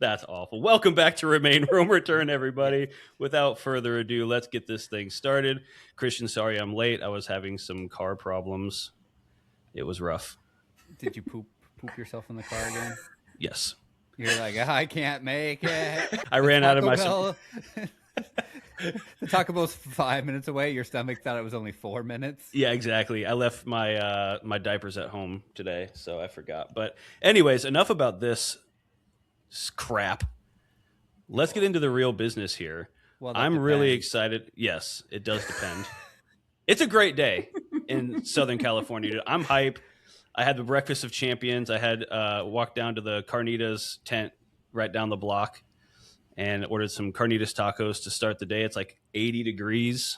That's awful. Welcome back to Remain Room Return, everybody. Without further ado, let's get this thing started. Christian, sorry I'm late. I was having some car problems. It was rough. Did you poop yourself in the car again? Yes. You're like, I can't make it. I ran out of my... The Taco Bell's 5 minutes away. Your stomach thought it was only 4 minutes. Yeah, exactly. I left my my diapers at home today, so I forgot. But anyways, enough about this crap. Let's get into the real business here. Well, I'm really excited. Yes, it does depend. It's a great day in Southern California. I'm hype. I had the Breakfast of Champions. I had walked down to the Carnitas tent right down the block and ordered some carnitas tacos to start the day. It's like 80 degrees.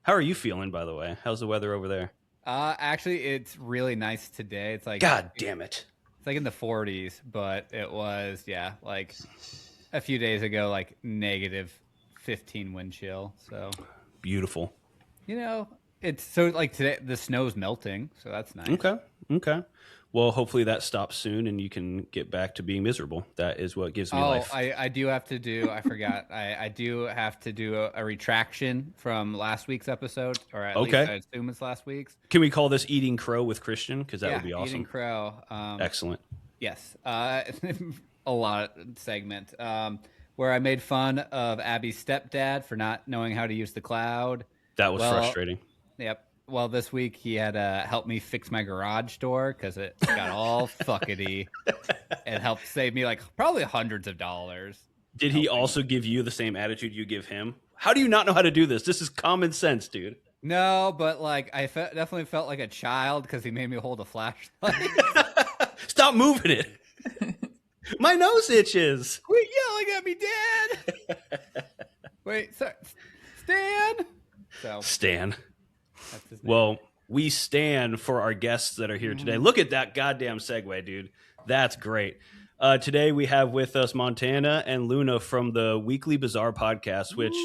How are you feeling, by the way? How's the weather over there? Actually, it's really nice today. It's like, God damn it. It's like in the 40s, but it was, like a few days ago, like negative 15 wind chill. So beautiful. It's so like today the snow's melting, so that's nice. Okay. Well, hopefully that stops soon and you can get back to being miserable. That is what gives me life. I do have to do, I forgot, I do have to do a retraction from last week's episode, or at least I assume it's last week's. Can we call this Eating Crow with Christian? Because that would be awesome. Eating Crow. Excellent. Yes. A lot segment where I made fun of Abby's stepdad for not knowing how to use the cloud. That was frustrating. Yep. Well, this week he had to help me fix my garage door because it got all fuckety. It helped save me like probably hundreds of dollars. Did he also give you the same attitude you give him? How do you not know how to do this? This is common sense, dude. No, but like I definitely felt like a child because he made me hold a flashlight. Stop moving it. My nose itches. Quit yelling at me, Dad. Wait, sorry. Stan. Well, we stand for our guests that are here today. Look at that goddamn segue, dude. That's great. Today we have with us Montana and Luna from the Weekly Bizarre podcast, which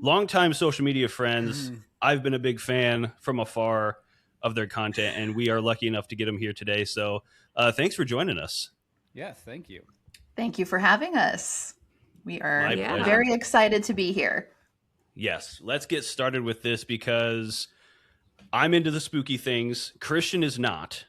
longtime social media friends. I've been a big fan from afar of their content, and we are lucky enough to get them here today. So thanks for joining us. Yes, thank you. Thank you for having us. We are pleasure. Very excited to be here. Yes, let's get started with this because I'm into the spooky things. Christian is not.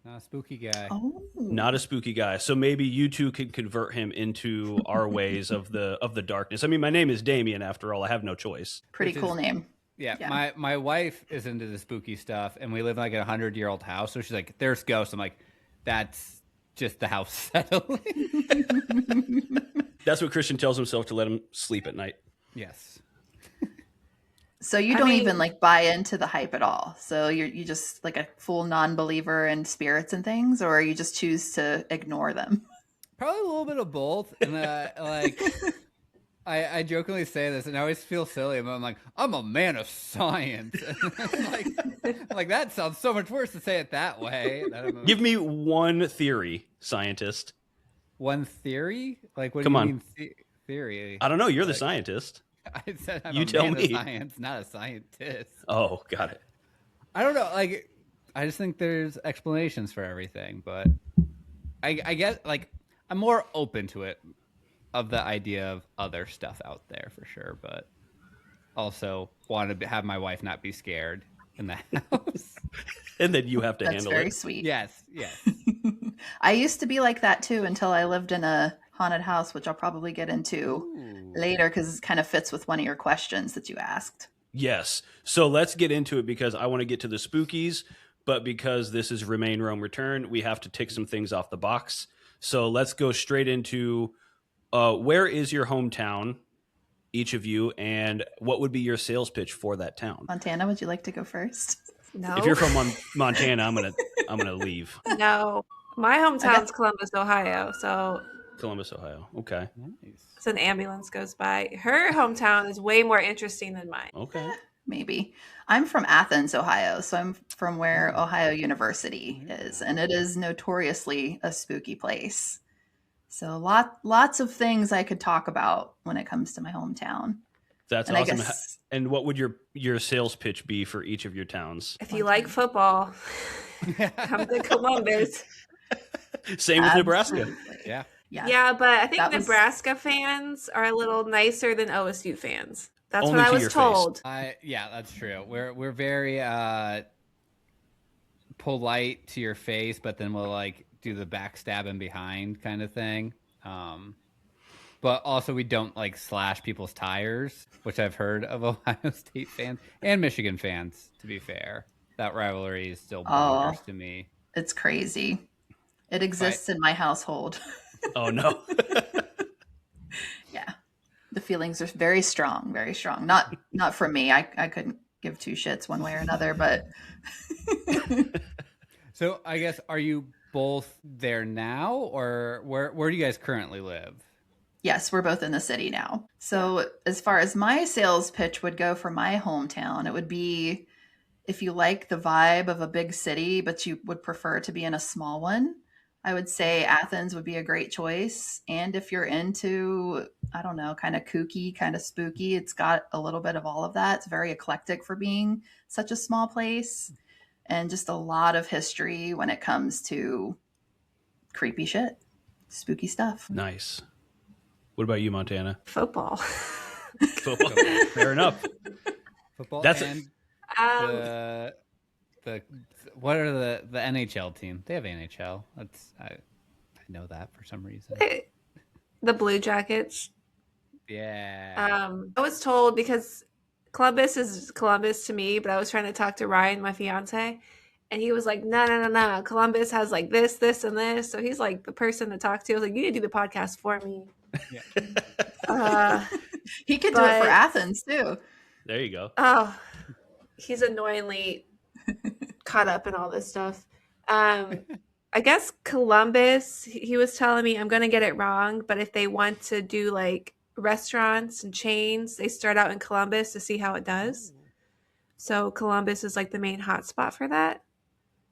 Not a spooky guy. Oh. Not a spooky guy. So maybe you two can convert him into our ways of the darkness. I mean, my name is Damien, after all. I have no choice. Pretty cool name. Yeah. My wife is into the spooky stuff, and we live in like a 100-year-old house. So she's like, there's ghosts. I'm like, that's just the house settling. That's what Christian tells himself to let him sleep at night. Yes. So you don't even like buy into the hype at all. So you just like a full non-believer in spirits and things, or you just choose to ignore them? Probably a little bit of both. And I jokingly say this, and I always feel silly. I'm like, I'm a man of science. like that sounds so much worse to say it that way. Give me one theory, scientist. One theory? Like what Come do you on. mean theory? I don't know. You're the scientist. I said I'm you a tell man me. of science, not a scientist. Oh, got it. I don't know. Like, I just think there's explanations for everything, but I get like I'm more open to it, of the idea of other stuff out there for sure, but also want to have my wife not be scared in the house. And then you have to handle it. That's very sweet. Yes. I used to be like that too until I lived in a haunted house, which I'll probably get into later because it kind of fits with one of your questions that you asked. Yes. So let's get into it because I want to get to the spookies, but because this is Remain Rome Return, we have to tick some things off the box. So let's go straight into where is your hometown, each of you, and what would be your sales pitch for that town? Montana, would you like to go first? No. If you're from Montana, I'm gonna leave. No, my hometown's Columbus, Ohio. So Columbus, Ohio. Okay. Nice. So an ambulance goes by. Her hometown is way more interesting than mine. Okay. Maybe. I'm from Athens, Ohio, so I'm from where Ohio University is, and it is notoriously a spooky place. So lots of things I could talk about when it comes to my hometown. That's and awesome. And what would your sales pitch be for each of your towns? If you like football, come to Columbus. Same with Nebraska. Yeah. Yeah, but I think that was- Nebraska fans are a little nicer than OSU fans. That's Only what I to was your face. told. Yeah, that's true. We're very polite to your face, but then we'll like do the backstabbing behind kind of thing. But also we don't like slash people's tires, which I've heard of Ohio State fans and Michigan fans, to be fair. That rivalry is still bonkers to me. It's crazy. It exists in my household. Oh no. Yeah. The feelings are very strong, very strong. Not from me. I couldn't give two shits one way or another, but So I guess, are you both there now, or where do you guys currently live? yes, we're both in the city now. So as far as my sales pitch would go for my hometown, it would be, if you like the vibe of a big city, but you would prefer to be in a small one, I would say Athens would be a great choice. And if you're into, I don't know, kind of kooky, kind of spooky, it's got a little bit of all of that. It's very eclectic for being such a small place, and just a lot of history when it comes to creepy shit, spooky stuff. Nice. What about you, Montana? Football. Football. Fair enough. Football. That's and Um, the what are the NHL team? They have NHL. I know that for some reason. the Blue Jackets. Yeah. I was told, because Columbus is Columbus to me, but I was trying to talk to Ryan, my fiance, and he was like, no. Columbus has like this, this, and this. So he's like the person to talk to. I was like, you need to do the podcast for me. Yeah. He could do it for but- Athens too. There you go. Oh, he's annoyingly caught up in all this stuff. I guess Columbus, he was telling me, I'm going to get it wrong, but if they want to do like restaurants and chains, they start out in Columbus to see how it does. So Columbus is like the main hotspot for that.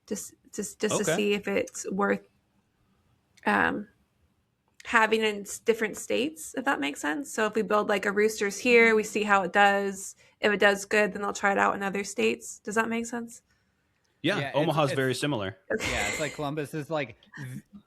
Just to Okay. see if it's worth having in different states, if that makes sense. So if we build like a Roosters here, we see how it does. If it does good, then they'll try it out in other states. Does that make sense? Yeah, Yeah, Omaha's it's- very similar. Yeah, it's like Columbus is like,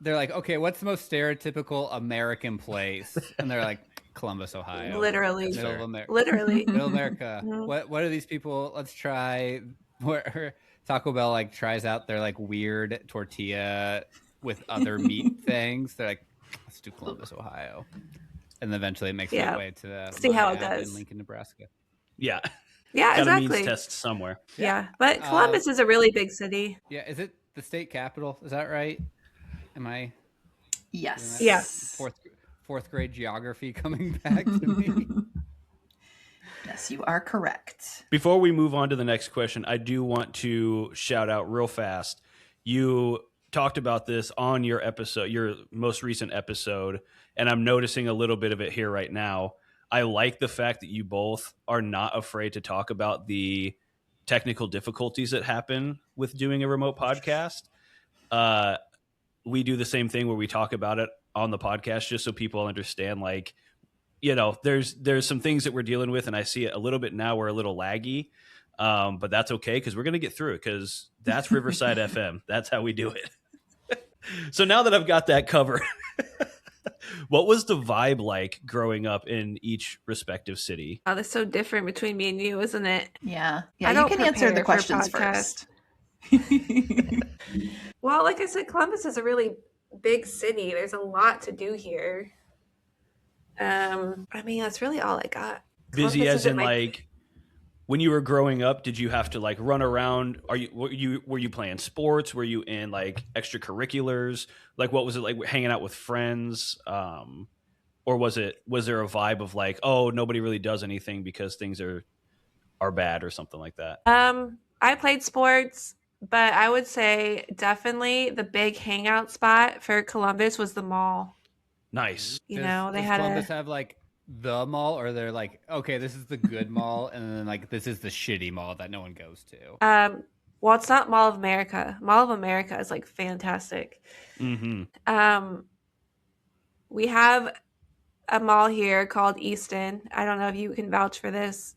they're like, okay, what's the most stereotypical American place? And they're like, Columbus, Ohio. Literally. Middle of America. Literally. Middle America. Mhm. What are these people? Let's try. Where Taco Bell like tries out their like weird tortilla with other meat things. They're like, let's do Columbus, Ohio, and then eventually it makes Yeah. its way to See how it my app does. in Lincoln, Nebraska. Yeah. Yeah, Got a exactly. means test somewhere. Yeah, but Columbus is a really big city. Yeah, is it the state capital? Is that right? Am I Yes. Yeah. fourth grade geography coming back to me? Yes, you are correct. Before we move on to the next question, I do want to shout out real fast. You talked about this on your episode, your most recent episode, and I'm noticing a little bit of it here right now. I like the fact that you both are not afraid to talk about the technical difficulties that happen with doing a remote podcast. We do the same thing where we talk about it on the podcast just so people understand, like, you know, there's some things that we're dealing with, and I see it a little bit now. We're a little laggy, but that's okay because we're going to get through it, because that's Riverside FM. That's how we do it. So now that I've got that covered, what was the vibe like growing up in each respective city? Oh, that's so different between me and you, isn't it? Yeah. I Yeah, you don't can answer the prepare for questions podcasts. first. Well, like I said, Columbus is a really big city. There's a lot to do here. I mean, that's really all I got. Busy Columbus as isn't in like when you were growing up, did you have to like run around? Were you playing sports? Were you in like extracurriculars? Like what was it like hanging out with friends? Or was there a vibe of like, oh, nobody really does anything because things are bad or something like that? I played sports, but I would say definitely the big hangout spot for Columbus was the mall. Nice. You know, they does had Columbus have like the mall, or they're like, okay, this is the good mall, and then like this is the shitty mall that no one goes to. Well, it's not Mall of America. Mall of America is like fantastic. Mm-hmm. We have a mall here called Easton. I don't know if you can vouch for this,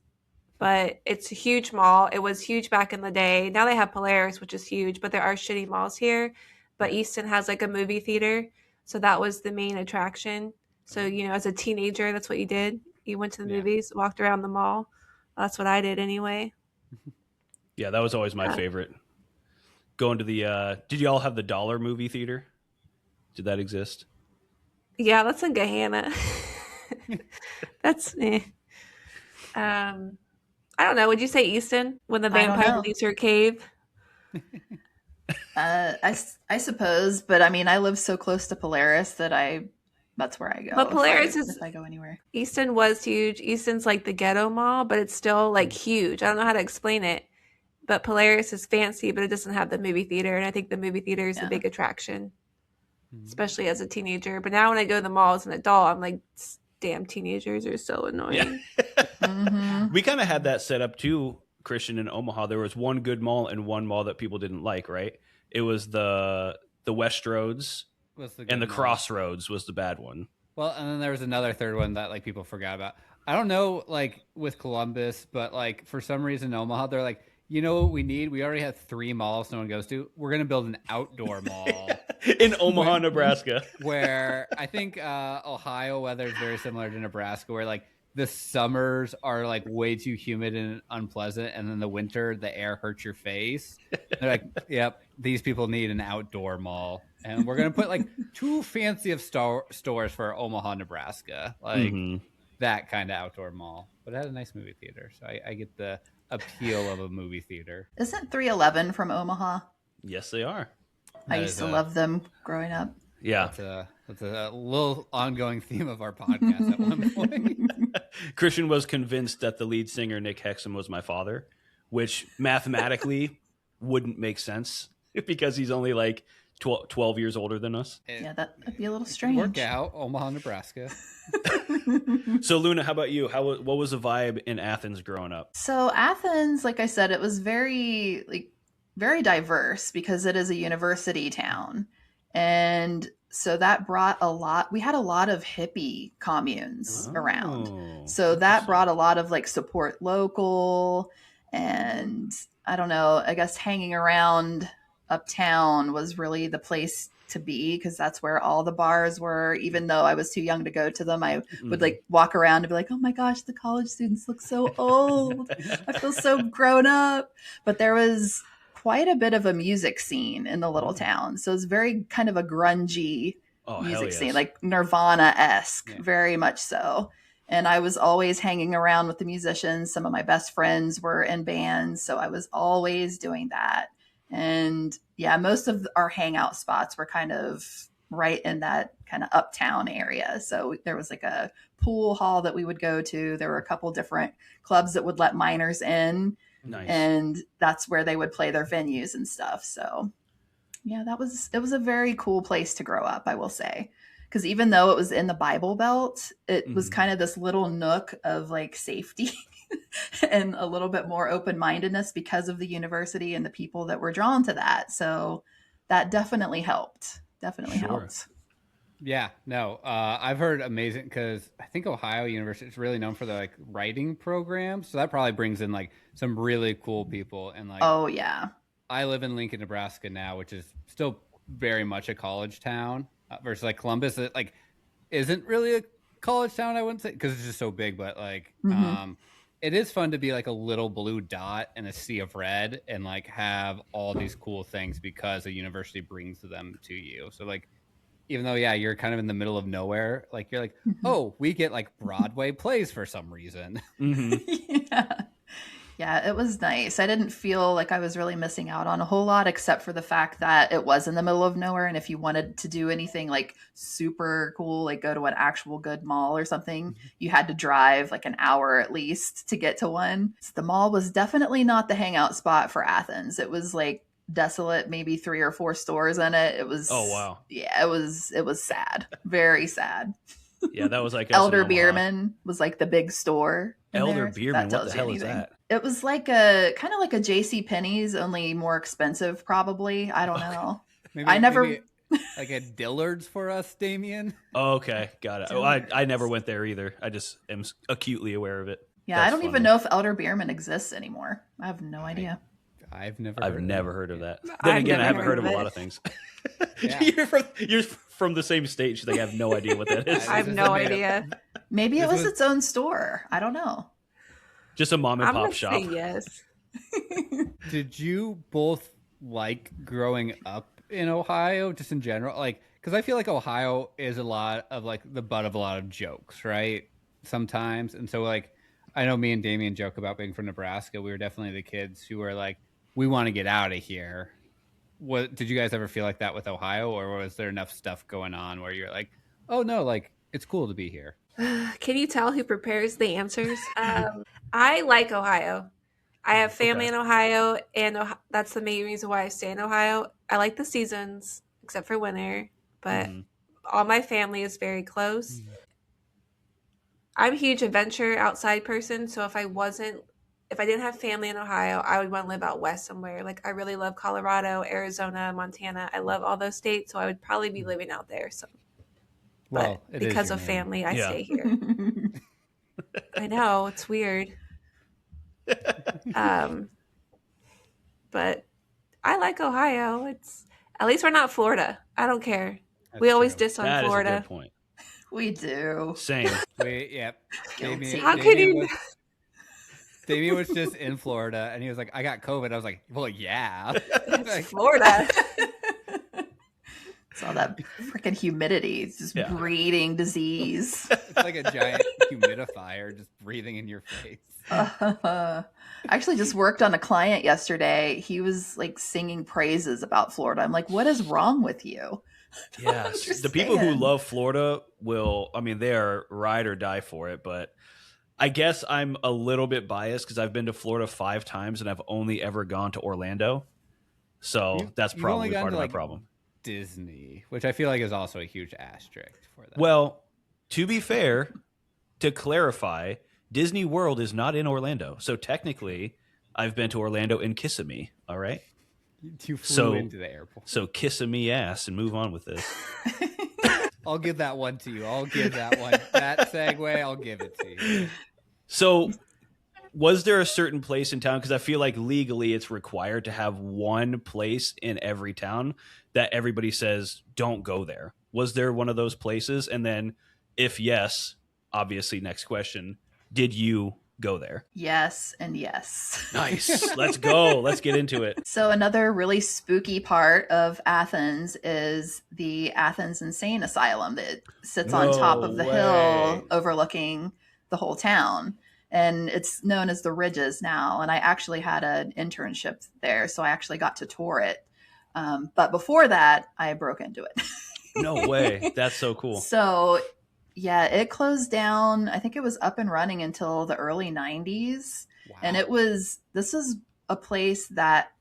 but it's a huge mall. It was huge back in the day. Now they have Polaris, which is huge, but there are shitty malls here. But Easton has like a movie theater. So that was the main attraction. So, as a teenager, that's what you did. You went to the movies, walked around the mall. That's what I did anyway. Yeah, that was always my favorite. Going to the did you all have the dollar movie theater? Did that exist? Yeah, that's in Gahanna. That's I don't know. Would you say Easton when the I don't vampire know. leaves her cave? I suppose, but I mean, I live so close to Polaris that that's where I go. But Polaris if I go anywhere. Easton was huge. Easton's like the ghetto mall, but it's still like huge. I don't know how to explain it. But Polaris is fancy, but it doesn't have the movie theater, and I think the movie theater is the big attraction, especially as a teenager. But now when I go to the mall as an adult, I'm like, damn, teenagers are so annoying. Mm-hmm. We kind of had that set up too, Christian, in Omaha. There was one good mall and one mall that people didn't like, right? It was the Westroads and the Crossroads was the bad one. Well, and then there was another third one that like people forgot about. I don't know, like with Columbus, but like for some reason Omaha, they're like, you know what we need? We already have 3 malls no one goes to. We're going to build an outdoor mall. In Omaha, Nebraska. Where I think Ohio weather is very similar to Nebraska, where like the summers are like way too humid and unpleasant. And then the winter, the air hurts your face. They're like, yep, these people need an outdoor mall. And we're going to put like 2 fancy of stores for Omaha, Nebraska. Like that kind of outdoor mall. But it had a nice movie theater. So I get the appeal of a movie theater. Isn't 311 from Omaha? Yes, they are. I used to love them growing up. Yeah. That's a little ongoing theme of our podcast at one point. Christian was convinced that the lead singer, Nick Hexum, was my father, which mathematically wouldn't make sense because he's only like 12 years older than us. Yeah, that'd be a little strange. Work out, Omaha, Nebraska. So Luna, how about you? What was the vibe in Athens growing up? So Athens, like I said, it was very diverse because it is a university town. And so that brought we had a lot of hippie communes around. So that brought a lot of like support local, and I don't know, I guess hanging around uptown was really the place to be because that's where all the bars were. Even though I was too young to go to them, I would like walk around and be like, oh my gosh, the college students look so old. I feel so grown up. But there was quite a bit of a music scene in the little town. So it's very kind of a grungy music scene, like Nirvana-esque, very much so. And I was always hanging around with the musicians. Some of my best friends were in bands, so I was always doing that. And yeah, most of our hangout spots were kind of right in that kind of uptown area. So there was like a pool hall that we would go to. There were a couple different clubs that would let minors in. Nice. And that's where they would play their venues and stuff. So yeah, it was a very cool place to grow up, I will say. Because even though it was in the Bible Belt, it was kind of this little nook of like safety and a little bit more open-mindedness because of the university and the people that were drawn to that. So that definitely helped. Helped. Yeah, no, I've heard amazing because I think Ohio University is really known for the like writing program. So that probably brings in like some really cool people. And like, oh yeah, I live in Lincoln, Nebraska now, which is still very much a college town versus like Columbus. That like isn't really a college town, I wouldn't say, because it's just so big. But like, it is fun to be like a little blue dot in a sea of red and like have all these cool things because a university brings them to you. So like, even though, yeah, you're kind of in the middle of nowhere, like you're like, oh, we get like Broadway plays for some reason. Yeah, it was nice. I didn't feel like I was really missing out on a whole lot, except for the fact that it was in the middle of nowhere. And if you wanted to do anything like super cool, like go to an actual good mall or something, you had to drive like an hour at least to get to one. So the mall was definitely not the hangout spot for Athens. It was like desolate, maybe 3 or 4 stores in it. It was, oh wow, yeah, it was sad, very sad. Yeah, that was like Elder Bierman was like the big store. Elder Bierman, what the hell is that? It was like a kind of like a J.C. Penney's, only more expensive, probably. I don't know. Maybe like a Dillard's for us, Damien. Oh, okay, got it. Oh, I never went there either. I just am acutely aware of it. Yeah, I don't even know if Elder Bierman exists anymore. I have no idea. I've never heard of that. Then again, I haven't heard of a lot of things. Yeah. You're from the same state. She's like, I have no idea what that is. I have no idea. Maybe it This was was- its own store. I don't know. Just a mom and I'm pop gonna shop. say yes. Did you both like growing up in Ohio, just in general? Like, because I feel like Ohio is a lot of like the butt of a lot of jokes, right? Sometimes, and so like, I know me and Damien joke about being from Nebraska. We were definitely the kids who were like, we want to get out of here. What did you guys ever feel like that with Ohio, or was there enough stuff going on where you're like, oh no, like it's cool to be here? Can you tell who prepares the answers? I like Ohio. I have family Okay. in Ohio, and that's the main reason why I stay in Ohio. I like the seasons, except for winter, but Mhm. all my family is very close. I'm a huge adventure outside person, so if I didn't have family in Ohio, I would want to live out west somewhere. Like I really love Colorado, Arizona, Montana. I love all those states, so I would probably be living out there. So, Well, but it is because your of name. family, I Yeah. stay here. I know it's weird. But I like Ohio. It's at least we're not Florida. I don't care. We That's always true. diss on That is a Florida. good point. We do. Same. Yep. Guilty. How could you? Damien was just in Florida, and he was like, "I got COVID." I was like, "Well, yeah." It's Like, Florida. It's all that freaking humidity. It's just Yeah. breeding disease. it's like a giant humidifier just breathing in your face. I actually just worked on a client yesterday. He was like singing praises about Florida. I'm like, what is wrong with you? Yes. The people who understand. love Florida will, I mean, they are ride or die for it. But I guess I'm a little bit biased because I've been to Florida 5 times and I've only ever gone to Orlando. So that's You've only probably gone part to, of my like, problem. Disney, which I feel like is also a huge asterisk for that. Well, to be fair, to clarify, Disney World is not in Orlando. So technically, I've been to Orlando in Kissimmee. All right. you flew so- into the airport. So Kissimmee ass and move on with this. I'll give that one to you. I'll give that one. That segue, I'll give it to you. So, was there a certain place in town? Because I feel like legally it's required to have one place in every town that everybody says, don't go there. Was there one of those places? And then, if yes, obviously, next question, did you go there? Yes and yes. Nice. Let's go. Let's get into it. So another really spooky part of Athens is the Athens Insane Asylum that sits on top of the way. hill overlooking the whole town. And it's known as the Ridges now. And I actually had an internship there, so I actually got to tour it. But before that, I broke into it. No way. That's so cool. So, yeah, it closed down. I think it was up and running until the early 90s. Wow. And this is a place that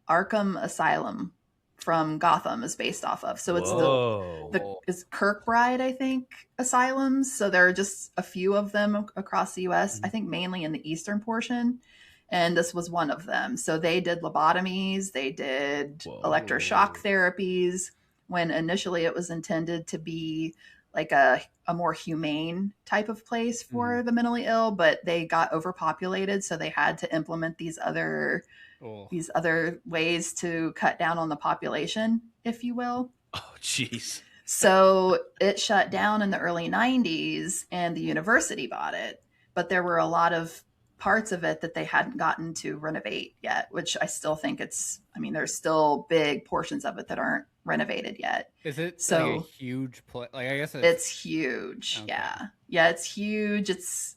Arkham Asylum from Gotham is based off of. So it's Whoa. it's Kirkbride, I think, asylums. So there are just a few of them across the US, I think mainly in the eastern portion. And this was one of them. So they did lobotomies, they did Whoa. electroshock therapies when initially it was intended to be like a more humane type of place for the mentally ill, but they got overpopulated. So they had to implement these other ways to cut down on the population, if you will. Oh, jeez. So it shut down in the early 90s and the university bought it. But there were a lot of parts of it that they hadn't gotten to renovate yet, which I still think there's still big portions of it that aren't renovated yet. Is it So- like a huge place? Like, I guess It's huge. Okay. Yeah. Yeah, it's huge. It's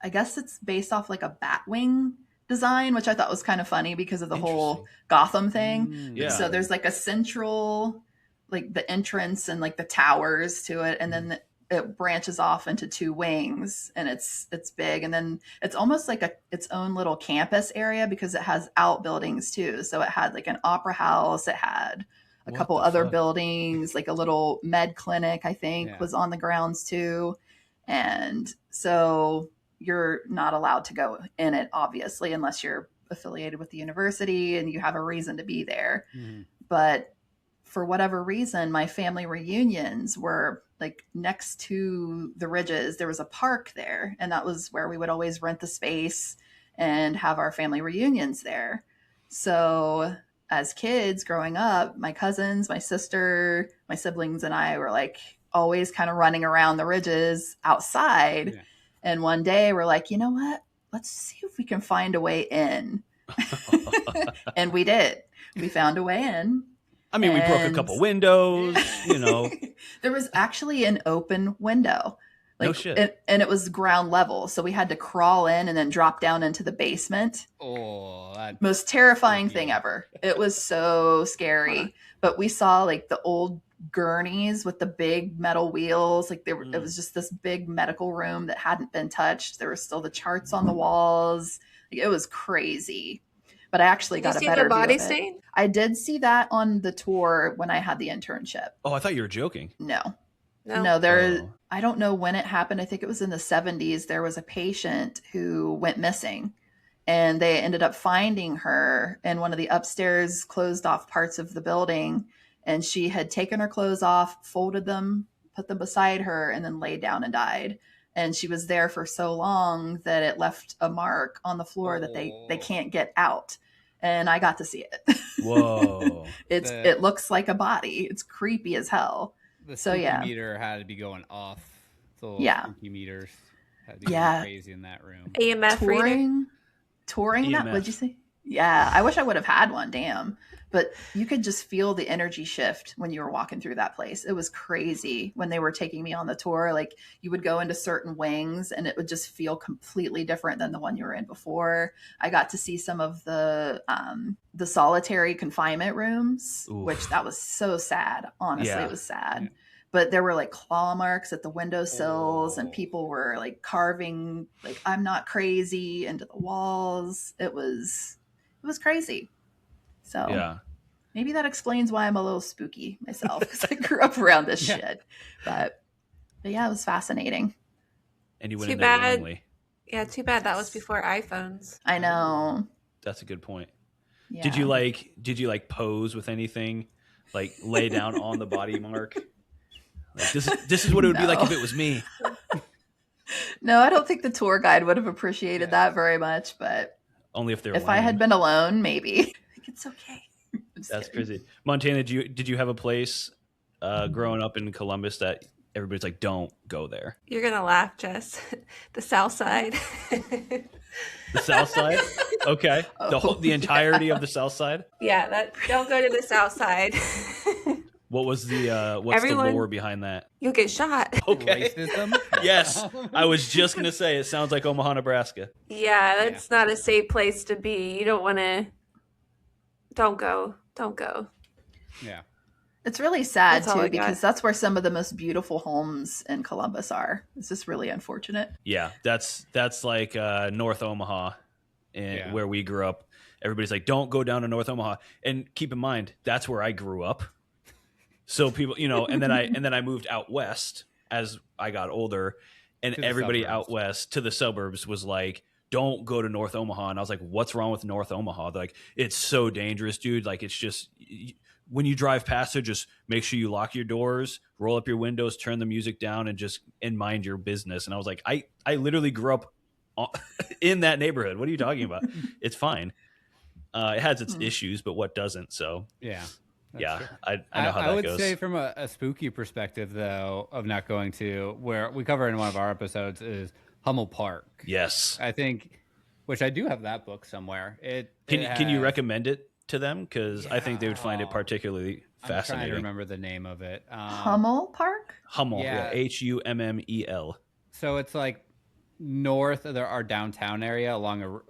I guess it's based off like a Batwing design, which I thought was kind of funny because of the whole Gotham thing. Yeah. So there's like a central, like the entrance and like the towers to it, and then it branches off into 2 wings, and it's big, and then it's almost like its own little campus area because it has outbuildings too. So it had like an opera house, it had a What couple the other fuck? buildings, like a little med clinic, I think, Yeah. was on the grounds too. And so you're not allowed to go in it, obviously, unless you're affiliated with the university and you have a reason to be there. Mhm. But for whatever reason, my family reunions were like next to the Ridges. There was a park there, and that was where we would always rent the space and have our family reunions there. So as kids growing up, my cousins, my sister, my siblings, and I were like always kind of running around the ridges outside. Yeah. And one day we're like, you know what? Let's see if we can find a way in. And we did. We found a way in. I mean, we broke a couple windows, you know. There was actually an open window. Like, no shit. And it was ground level. So we had to crawl in and then drop down into the basement. Oh, Most terrifying thing ever. It was so scary. But we saw like the old gurneys with the big metal wheels. Like it was just this big medical room that hadn't been touched. There were still the charts on the walls. Like, it was crazy. But I actually got a better the body view of it. stain? I did see that on the tour when I had the internship. Oh, I thought you were joking. No, No. there. Oh. I don't know when it happened. I think it was in the 70s. There was a patient who went missing, and they ended up finding her in one of the upstairs closed off parts of the building. And she had taken her clothes off, folded them, put them beside her, and then laid down and died. And she was there for so long that it left a mark on the floor that they can't get out. And I got to see it. Whoa. It looks like a body. It's creepy as hell. The So, spooky yeah. meter had to be going off. The little Yeah. spooky meters had to be Yeah. going crazy in that room. EMF reader? Touring that, EMF. what'd you say? Yeah, I wish I would have had one, damn. But you could just feel the energy shift when you were walking through that place. It was crazy when they were taking me on the tour. Like, you would go into certain wings and it would just feel completely different than the one you were in before. I got to see some of the solitary confinement rooms, Oof. which that was so sad. Honestly, Yeah. it was sad. But there were like claw marks at the windowsills, and people were like carving like "I'm not crazy" into the walls. It was crazy. So Yeah. maybe that explains why I'm a little spooky myself, because I grew up around this Yeah. shit. But yeah, it was fascinating. And you went Too in there bad. willingly. Yeah, too bad that was before iPhones. I know. That's a good point. Yeah. Did you like pose with anything? Like lay down on the body mark? Like this is what it would be like if it was me. No, I don't think the tour guide would have appreciated that very much. But Only if they're if I had been alone, maybe. Like, it's okay. I'm just That's kidding. crazy. Montana, did you have a place growing up in Columbus that everybody's like, don't go there? You're gonna laugh, Jess. The South Side. The South Side? Okay. The entirety of the South Side? Yeah, don't go to the South Side. What was what's the lore behind that? You'll get shot. Okay. Racism? Yes. I was just gonna say it sounds like Omaha, Nebraska. Yeah, that's not a safe place to be. You don't want to. Don't go. Don't go. Yeah. It's really sad That's all I too, got. because that's where some of the most beautiful homes in Columbus are. It's just really unfortunate. Yeah, that's like North Omaha, where we grew up. Everybody's like, don't go down to North Omaha, and keep in mind that's where I grew up. So people, and then I moved out west as I got older, and everybody out west to the suburbs was like, don't go to North Omaha. And I was like, what's wrong with North Omaha? They're like, it's so dangerous, dude. Like, it's just, when you drive past it, just make sure you lock your doors, roll up your windows, turn the music down, and mind your business. And I was like, I literally grew up in that neighborhood. What are you talking about? It's fine. It has its issues, but what doesn't? So Yeah. yeah, true. I know how I that would goes. say from a spooky perspective, though, of not going to where we cover in one of our episodes is Hummel Park. Yes. I think, which I do have that book somewhere. Can you recommend it to them? Because I think they would find it particularly I'm trying to fascinating. remember the name of it. Hummel Park? Hummel, Yeah. Hummel. So it's like north of our downtown area along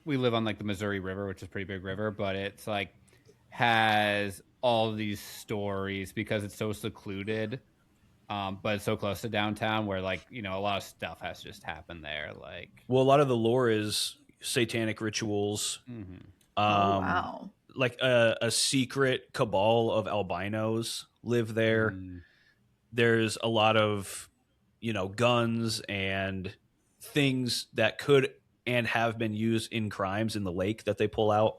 we live on like the Missouri River, which is a pretty big river, but it's like has all these stories because it's so secluded, but it's so close to downtown where a lot of stuff has just happened there. Like, Well, a lot of the lore is satanic rituals. Wow. Like a secret cabal of albinos live there. There's a lot of, guns and things that could and have been used in crimes in the lake that they pull out,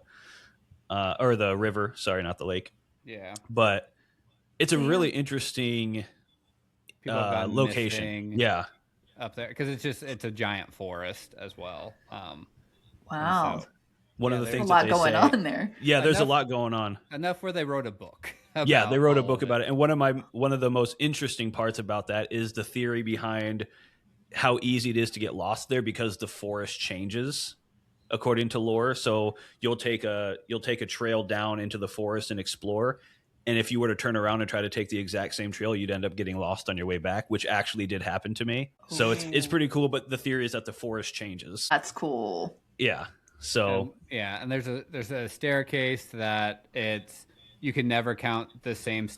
or the river. Sorry, not the lake. yeah, But it's a really interesting people have gone location. missing Yeah. up there because it's a giant forest as well. Wow. So One Yeah, of the there's A things lot that they going say. on there. Yeah, there's a Enough- lot going on. Enough where they wrote a book. Yeah, they wrote a all book of about it. And one of the most interesting parts about that is the theory behind how easy it is to get lost there because the forest changes according to lore. So you'll take a trail down into the forest and explore. And if you were to turn around and try to take the exact same trail, you'd end up getting lost on your way back, which actually did happen to me. So it's pretty cool. But the theory is that the forest changes. That's cool. Yeah. So And there's a staircase that you can never count the same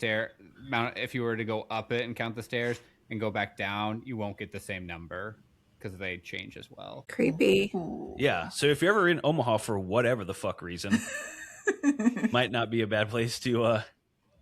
mount. If you were to go up it and count the stairs and go back down, you won't get the same number because they change as well. Creepy. Ooh. yeah. So if you're ever in Omaha for whatever the fuck reason, might not be a bad place to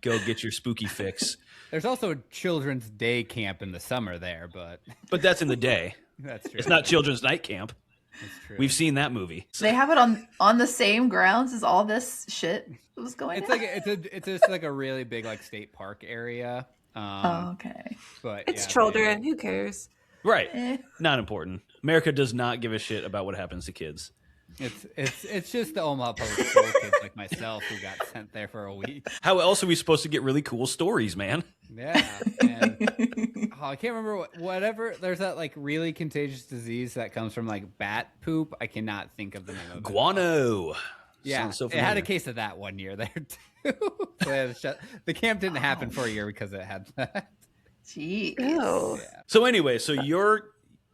go get your spooky fix. There's also a children's day camp in the summer there, but But that's in the day. that's true. It's not children's night camp. That's true. We've seen that movie. They have it on the same grounds as all this shit was going It's on. like it's just like a really big like state park area. Oh, okay. But It's yeah, children. Who cares? Right. Eh. Not important. America does not give a shit about what happens to kids. It's just the Omaha public school kids like myself who got sent there for a week. How else are we supposed to get really cool stories, man? Yeah, and I can't remember whatever. There's that like really contagious disease that comes from like bat poop. I cannot think of the name of it. Guano. Yeah, Sounds so it had a familiar. case of that one year there too. So they had to the camp didn't happen for a year because it had that. Jeez. Oh. So anyway, so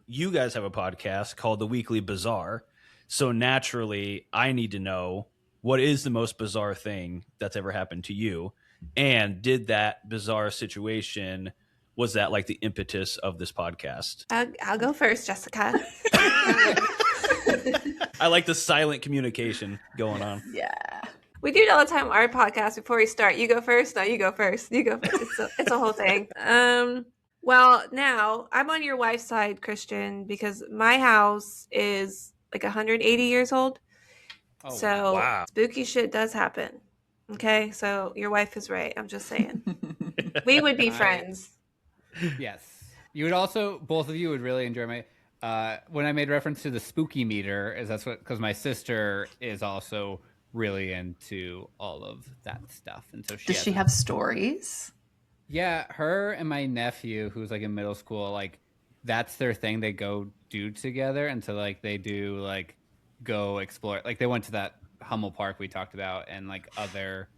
you guys have a podcast called The Weekly Bazaar. So naturally, I need to know what is the most bizarre thing that's ever happened to you, and did that bizarre situation, was that like the impetus of this podcast? I'll go first, Jessica. I like the silent communication going on. Yeah. We do it all the time on our podcast before we start. You go first. No, you go first. You go first. It's a whole thing. Well, now I'm on your wife's side, Christian, because my house is like 180 years old. Oh, So wow. spooky shit does happen. Okay, so your wife is right. I'm just saying. We would be friends. yes, you would also both of you would really enjoy my when I made reference to the spooky meter. Is that's what because my sister is also really into all of that stuff, and so Does she have stories? Yeah, her and my nephew, who's like in middle school, like that's their thing. They go do together, and so like they do like go explore. Like they went to that Hummel Park we talked about, and like other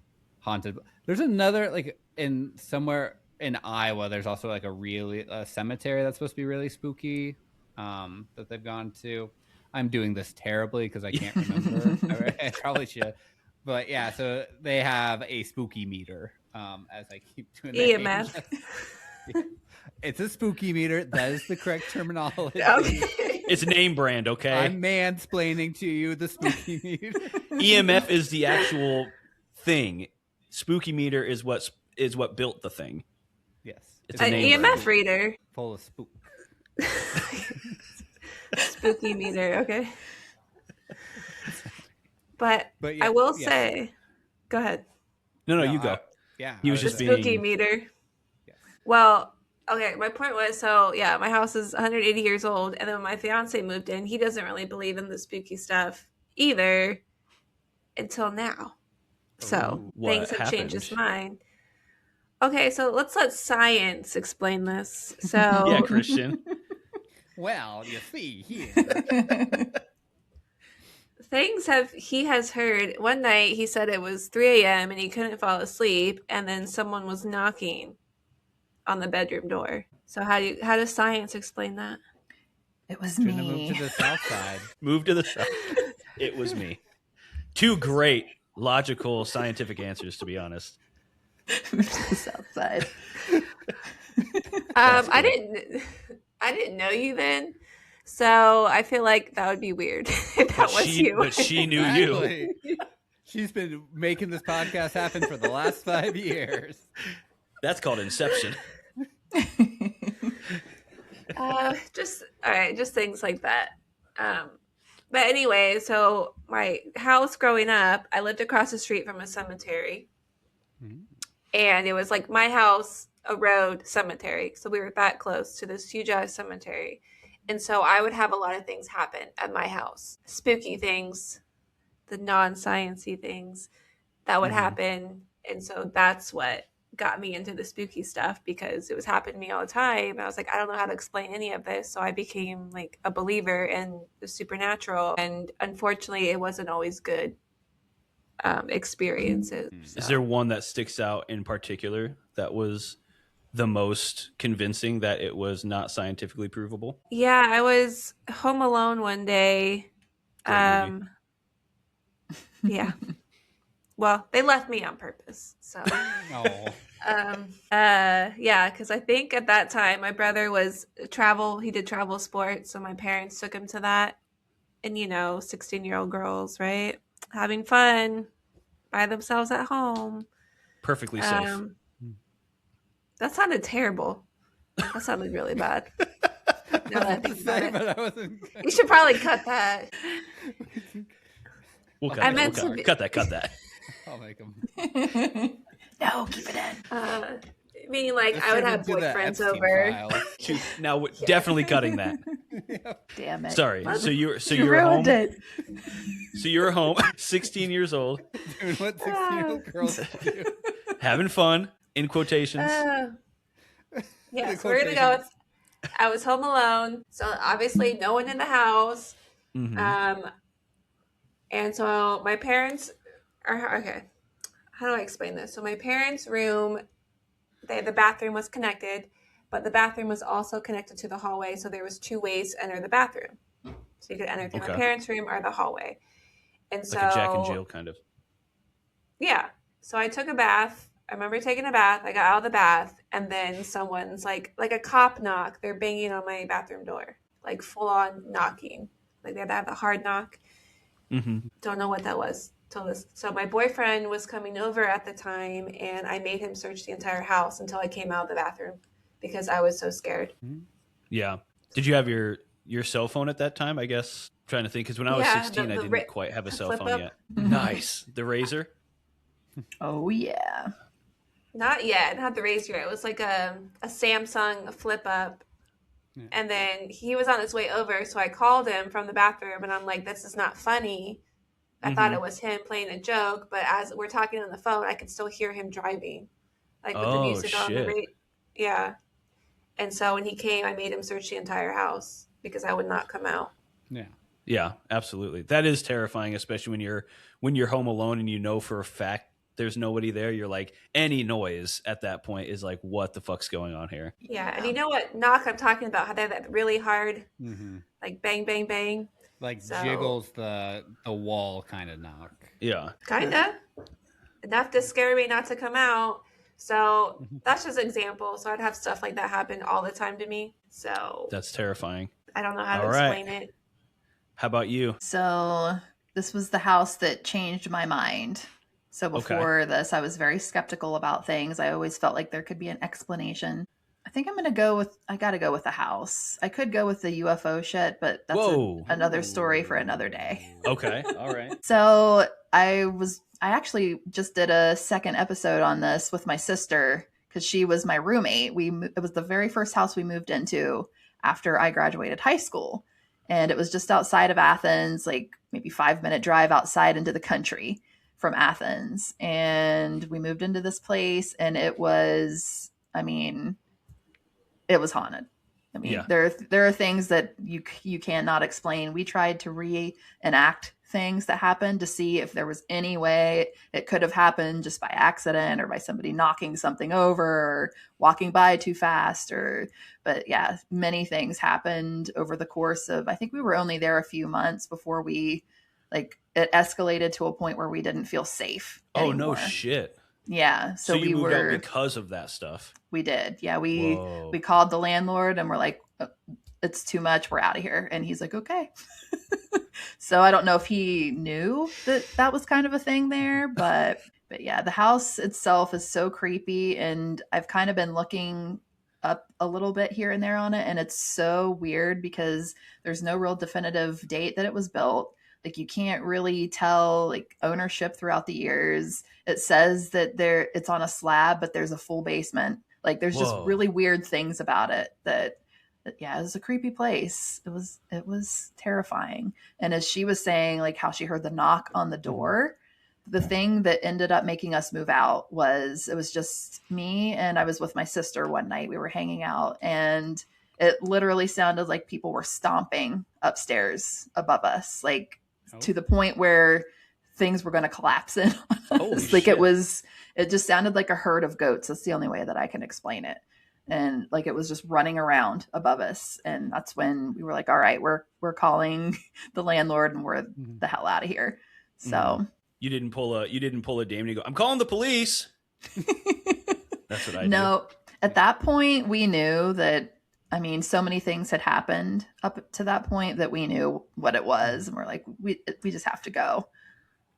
haunted. There's another like in somewhere in Iowa. There's also like a cemetery that's supposed to be really spooky that they've gone to. I'm doing this terribly because I can't remember. I probably should. But yeah, so they have a spooky meter, as I keep doing that. EMF. It's a spooky meter. That is the correct terminology. Okay. It's name brand, okay? I'm mansplaining to you the spooky meter. EMF is the actual thing. Spooky meter is what built the thing. Yes. It's An a name EMF brand. reader. Full of spook. Spooky meter. Okay. But But yeah, I will yes. say, go ahead. No, you go. Yeah. He was I just The being- spooky meter. Yes. Well, okay, my point was, so yeah, my house is 180 years old, and then when my fiance moved in, he doesn't really believe in the spooky stuff either until now. So Ooh, what things have changed his happened? mind. Okay, so let's let science explain this. So Yeah, Christian. Well, you see here. he has heard one night he said it was 3 a.m. and he couldn't fall asleep, and then someone was knocking on the bedroom door. So how does science explain that? It was Shouldn't have moved me. to the south side. Move to the south. It was me. Two great, logical, scientific answers, to be honest. the south side. I didn't know you then, so I feel like that would be weird if that was you. But she knew you. Exactly. She's been making this podcast happen for the last 5 years. That's called Inception. Just all right, just things like that. But anyway, so my house growing up, I lived across the street from a cemetery, and it was like my house, a road, cemetery. So we were that close to this huge ass cemetery, and so I would have a lot of things happen at my house, spooky things the non-sciencey things that would happen. And so that's what got me into the spooky stuff, because it was happening to me all the time. I was like, I don't know how to explain any of this. So I became like a believer in the supernatural. And unfortunately, it wasn't always good experiences. Is there one that sticks out in particular that was the most convincing that it was not scientifically provable? Yeah, I was home alone one day. Great movie. Yeah. Well, they left me on purpose. So Oh. yeah, because I think at that time my brother he did travel sports, so my parents took him to that. And 16-year-old girls, right? Having fun by themselves at home. Perfectly safe. That sounded terrible. That sounded really bad. Now that I think about it. But I wasn't. You should probably cut that. We'll cut I that. meant We'll to be- cut that. I'll make them. No, keep it in. Meaning, like, I would have boyfriends over. Now, definitely cutting that. Damn it. Sorry. So You you're home. ruined it. So you're home, 16 years old, Doing what 16-year-old girls do. having fun, in quotations. Yeah, so we're going to go with, I was home alone. So obviously no one in the house. Mhm. And so my parents are, okay, how do I explain this? So my parents' room, the bathroom was connected, but the bathroom was also connected to the hallway. So there was 2 ways to enter the bathroom. So you could enter through my parents' room or the hallway. And so, Like a Jack and Jill kind of. yeah. So I took a bath. I remember taking a bath. I got out of the bath, and then someone's like a cop knock. They're banging on my bathroom door, like full on knocking. Like they had to have the hard knock. Don't know what that was till this. So my boyfriend was coming over at the time, and I made him search the entire house until I came out of the bathroom because I was so scared. Yeah. Did you have your cell phone at that time? I guess trying to think, because when I was 16, I didn't quite have a cell phone yet. Nice. The Razor. Oh, yeah. Not yet, not the Razor. It was like a Samsung flip up. Yeah. And then he was on his way over, so I called him from the bathroom, and I'm like, this is not funny. I thought it was him playing a joke, but as we're talking on the phone, I could still hear him driving, like with the music on the radio. Yeah. And so when he came, I made him search the entire house because I would not come out. Yeah. Yeah, absolutely. That is terrifying, especially when you're home alone and you know for a fact there's nobody there. You're like, any noise at that point is like, what the fuck's going on here? Yeah, and you know what knock I'm talking about? How they have that really hard, like bang, bang, bang. Like jiggles the wall kind of knock. Yeah. Kind of. Enough to scare me not to come out. So that's just an example. So I'd have stuff like that happen all the time to me. So that's terrifying. I don't know how to explain it. How about you? So this was the house that changed my mind. So before this, I was very skeptical about things. I always felt like there could be an explanation. I think I'm going to I got to go with the house. I could go with the UFO shit, but that's another story for another day. Okay. All right. So I actually just did a second episode on this with my sister because she was my roommate. It was the very first house we moved into after I graduated high school. And it was just outside of Athens, like maybe 5-minute drive outside into the country from Athens. And we moved into this place, and it was haunted. I mean, there are things that you cannot explain. We tried to reenact things that happened to see if there was any way it could have happened just by accident or by somebody knocking something over or walking by too fast but yeah, many things happened over the course of, I think we were only there a few months before it escalated to a point where we didn't feel safe anymore. Oh, no shit. Yeah. So you moved out because of that stuff. We did. Yeah. We called the landlord and we're like, it's too much. We're out of here. And he's like, okay. So I don't know if he knew that was kind of a thing there, but yeah, the house itself is so creepy. And I've kind of been looking up a little bit here and there on it. And it's so weird because there's no real definitive date that it was built. Like you can't really tell like ownership throughout the years. It says that it's on a slab, but there's a full basement. Like there's just really weird things about it that yeah, it was a creepy place. It was terrifying. And as she was saying, like how she heard the knock on the door, the thing that ended up making us move out was it was just me, and I was with my sister one night. We were hanging out, and it literally sounded like people were stomping upstairs above us, like to the point where things were going to collapse in on us. Like it just sounded like a herd of goats. That's the only way that I can explain it. And like it was just running around above us. And that's when we were like, all right, we're calling the landlord and we're the hell out of here. So you didn't pull a Damon and go, I'm calling the police. That's what I did. No, at that point we knew that, I mean, so many things had happened up to that point that we knew what it was. And we're like, we just have to go.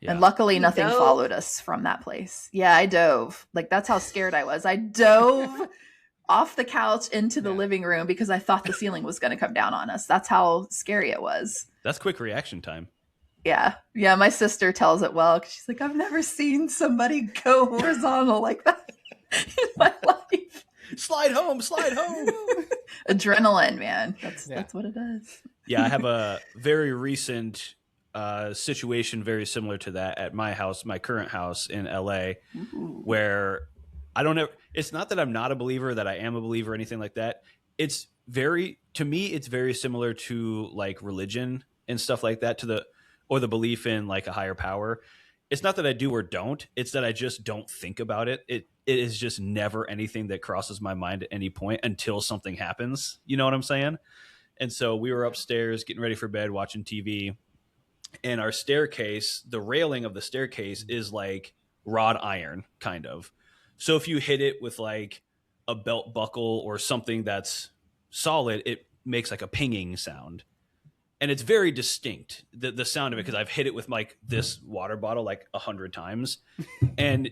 Yeah. And luckily nothing followed us from that place. Yeah, I dove. Like that's how scared I was. I dove off the couch into the living room because I thought the ceiling was going to come down on us. That's how scary it was. That's quick reaction time. Yeah. Yeah. My sister tells it well. 'Cause she's like, I've never seen somebody go horizontal like that in my life. Slide home. Adrenaline, man. That's what it is. Yeah. I have a very recent situation very similar to that at my house, my current house in LA, where I don't know. It's not that I'm not a believer, that I am a believer, or anything like that. To me, it's very similar to like religion and stuff like that, or the belief in like a higher power. It's not that I do or don't. It's that I just don't think about it. It is just never anything that crosses my mind at any point until something happens. You know what I'm saying? And so we were upstairs getting ready for bed, watching TV, and our staircase, the railing of the staircase is like wrought iron, kind of. So if you hit it with like a belt buckle or something that's solid, it makes like a pinging sound. And it's very distinct, the sound of it, because I've hit it with like this water bottle like 100 times. And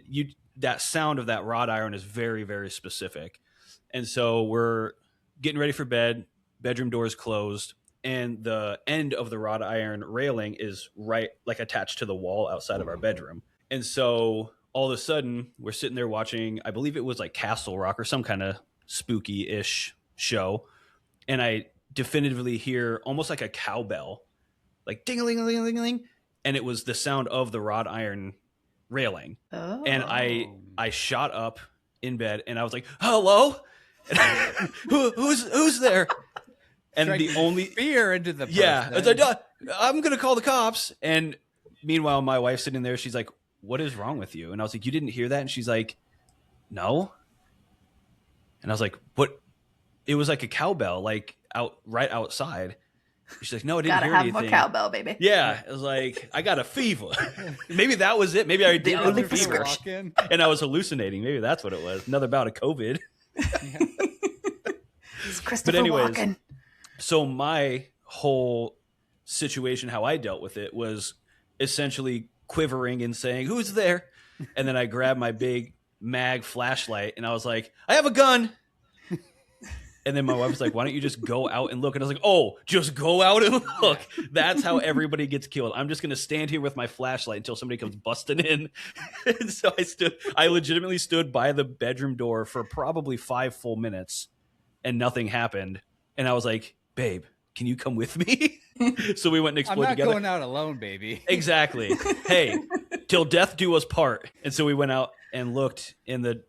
that sound of that wrought iron is very, very specific. And so we're getting ready for bed, bedroom doors closed, and the end of the wrought iron railing is right like attached to the wall outside of our bedroom. And so all of a sudden we're sitting there watching, I believe it was like Castle Rock or some kind of spooky-ish show. And I definitively hear almost like a cowbell, like ding-a-ling-a-ling-a-ling. And it was the sound of the wrought iron railing. Oh. And I shot up in bed and I was like, hello? Who's there? And the only fear into the person. Yeah, it's like, I'm gonna call the cops. And meanwhile, my wife's sitting there. She's like, "What is wrong with you?" And I was like, "You didn't hear that?" And she's like, "No." And I was like, "What?" It was like a cowbell, like right outside. She's like, "No, I didn't hear anything." Gotta have a cowbell, baby. Yeah, it was like, I got a fever. Maybe that was it. Maybe I did have a fever, and I was hallucinating. Maybe that's what it was. Another bout of COVID. It's Christopher Walken. So my whole situation, how I dealt with it, was essentially quivering and saying, "Who's there?" And then I grabbed my big mag flashlight and I was like, "I have a gun." And then my wife was like, "Why don't you just go out and look?" And I was like, "Oh, just go out and look." That's how everybody gets killed. I'm just going to stand here with my flashlight until somebody comes busting in. And so I legitimately stood by the bedroom door for probably 5 full minutes and nothing happened. And I was like, "Babe, can you come with me?" So we went and explored together. I'm not going out alone, baby. Exactly. Hey, till death do us part. And so we went out and looked in the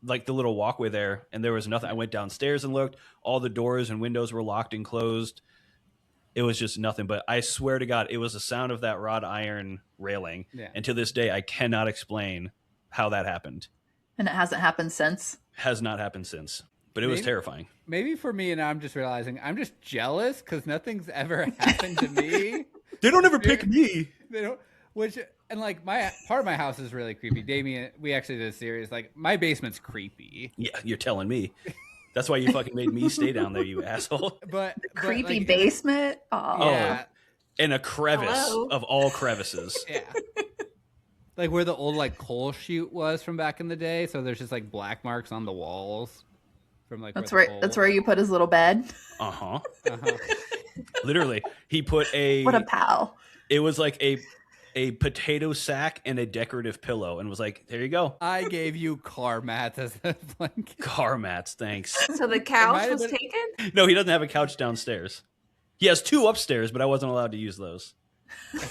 like the little walkway there, and there was nothing. I went downstairs and looked. All the doors and windows were locked and closed. It was just nothing. But I swear to God, it was the sound of that wrought iron railing. Yeah. And to this day, I cannot explain how that happened. And it hasn't happened since? Has not happened since. But it was terrifying. Maybe for me, and I'm just realizing, I'm just jealous because nothing's ever happened to me. They don't ever pick me. They don't. And like my part of my house is really creepy. Damien, we actually did a series. Like my basement's creepy. Yeah, you're telling me. That's why you fucking made me stay down there, you asshole. But creepy like, basement. Oh, yeah. And a crevice of all crevices. Yeah. Like where the old like coal chute was from back in the day. So there's just like black marks on the walls. From like that's where you put his little bed. Literally, he put a what a pal. It was like a a potato sack and a decorative pillow and was like, there you go. I gave you car mats as a blanket. Car mats, thanks. So the might couch have was been- taken? No, he doesn't have a couch downstairs. He has 2 upstairs, but I wasn't allowed to use those.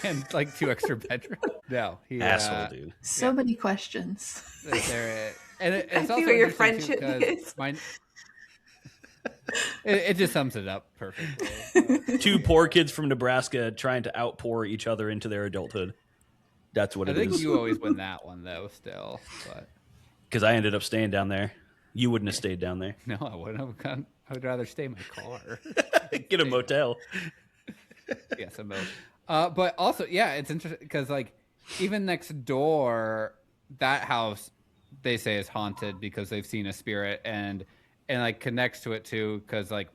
And like 2 extra bedrooms. No, he Asshole, dude. So many questions. And it's I also see where your interesting, too, friendship 'cause is. it just sums it up perfectly. 2 poor kids from Nebraska trying to outpour each other into their adulthood. That's what I it think is. you always win that one though. Still, but Because I ended up staying down there. You wouldn't have stayed down there. no, I wouldn't have gone. I would rather stay in my car. Get a motel. Yes, I'm both. But also, yeah, it's interesting because like even next door, that house they say is haunted because they've seen a spirit and like connects to it too because like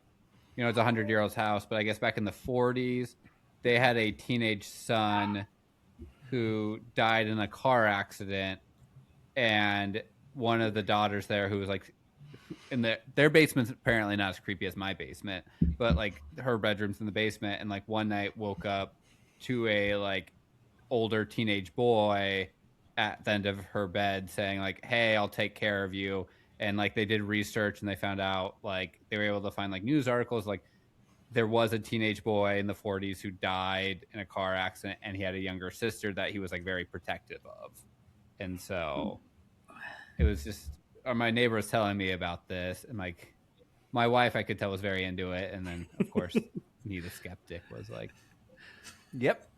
it's a 100-year-old house, but I guess back in the 40s they had a teenage son who died in a car accident, and one of the daughters there who was like in their basement's apparently not as creepy as my basement, but like her bedroom's in the basement, and like one night woke up to a like older teenage boy at the end of her bed saying like, hey, I'll take care of you. And like they did research and they found out like they were able to find like news articles like there was a teenage boy in the 40s who died in a car accident, and he had a younger sister that he was like very protective of. And so it was just, or my neighbor was telling me about this, and like my wife, I could tell, was very into it. And then of course me, the skeptic, was like, yep.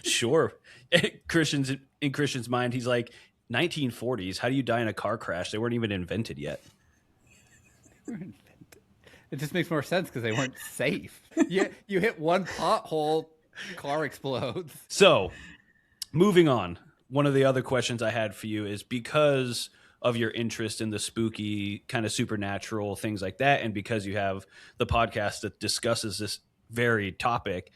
Sure. In Christian's mind, he's like, 1940s, how do you die in a car crash? They weren't even invented yet. It just makes more sense because they weren't safe. You hit one pothole, car explodes. So, moving on. One of the other questions I had for you is because of your interest in the spooky, kind of supernatural things like that, and because you have the podcast that discusses this very topic,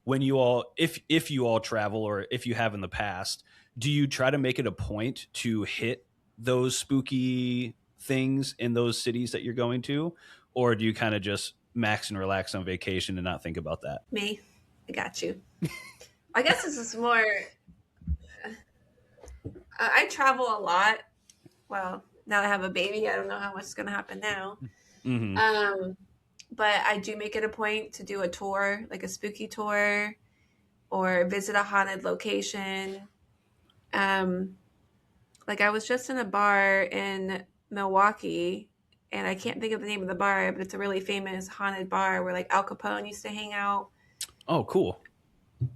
when you all, if you all travel, or if you have in the past, do you try to make it a point to hit those spooky things in those cities that you're going to? Or do you kind of just max and relax on vacation and not think about that? Me, I got you. I guess this is more. I travel a lot. Well, now I have a baby, I don't know how much is going to happen now. Mm-hmm. But I do make it a point to do a tour, like a spooky tour, or visit a haunted location. Like I was just in a bar in Milwaukee, and I can't think of the name of the bar, but it's a really famous haunted bar where like Al Capone used to hang out. Oh, cool.